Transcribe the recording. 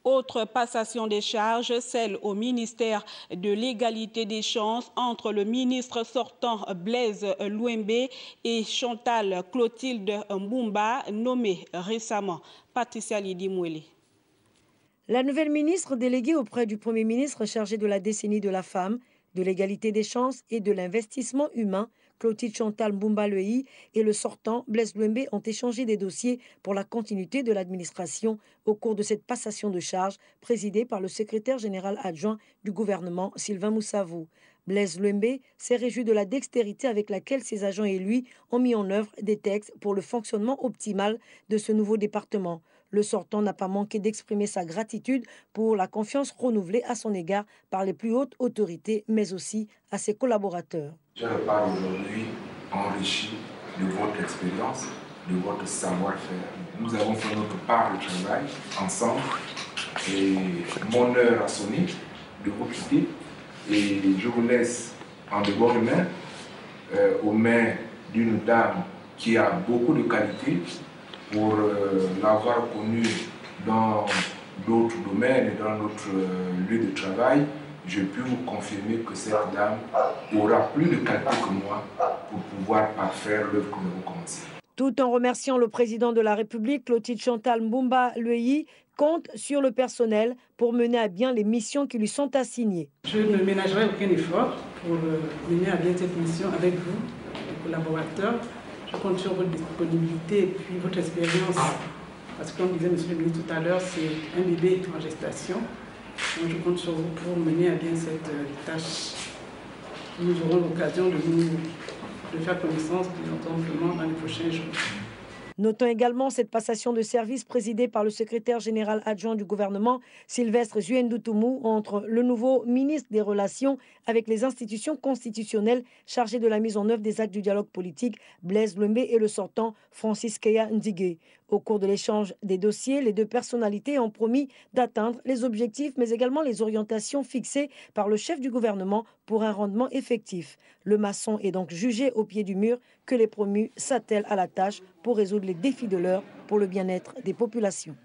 Autre passation des charges, celle au ministère de l'égalité des chances entre le ministre sortant Blaise Louembé et Chantal Clotilde Mbumba, nommée récemment. Patricia Lidi-Mouélé. La nouvelle ministre déléguée auprès du Premier ministre chargée de la décennie de la femme, de l'égalité des chances et de l'investissement humain, Clotilde Chantal Mbumba-Lehi et le sortant Blaise Louembé ont échangé des dossiers pour la continuité de l'administration au cours de cette passation de charges présidée par le secrétaire général adjoint du gouvernement Sylvain Moussavou. Blaise Louembé s'est réjoui de la dextérité avec laquelle ses agents et lui ont mis en œuvre des textes pour le fonctionnement optimal de ce nouveau département. Le sortant n'a pas manqué d'exprimer sa gratitude pour la confiance renouvelée à son égard par les plus hautes autorités, mais aussi à ses collaborateurs. Je repars aujourd'hui enrichi de votre expérience, de votre savoir-faire. Nous avons fait notre part de travail ensemble et mon heure a sonné de vous quitter et je vous laisse en de bonnes mains, aux mains d'une dame qui a beaucoup de qualités. Pour l'avoir connue dans d'autres domaines et dans notre lieu de travail, je peux vous confirmer que cette dame aura plus de qualité que moi pour pouvoir parfaire l'œuvre que nous avons commencée. Tout en remerciant le président de la République, Clotilde Chantal Mbumba-Lehi compte sur le personnel pour mener à bien les missions qui lui sont assignées. Je ne ménagerai aucun effort pour mener à bien cette mission avec vous, les collaborateurs. Je compte sur votre disponibilité et puis votre expérience. Parce que comme disait M. le ministre tout à l'heure, c'est un bébé en gestation. Donc je compte sur vous pour mener à bien cette tâche. Nous aurons l'occasion de faire connaissance plus amplement dans les prochains jours. Notons également cette passation de service présidée par le secrétaire général adjoint du gouvernement, Sylvestre Zuendoutoumou, entre le nouveau ministre des Relations avec les institutions constitutionnelles chargé de la mise en œuvre des actes du dialogue politique, Blaise Louembé, et le sortant, Francis Keya Ndigé. Au cours de l'échange des dossiers, les deux personnalités ont promis d'atteindre les objectifs, mais également les orientations fixées par le chef du gouvernement pour un rendement effectif. Le maçon est donc jugé au pied du mur que les promus s'attellent à la tâche pour résoudre les défis de l'heure pour le bien-être des populations.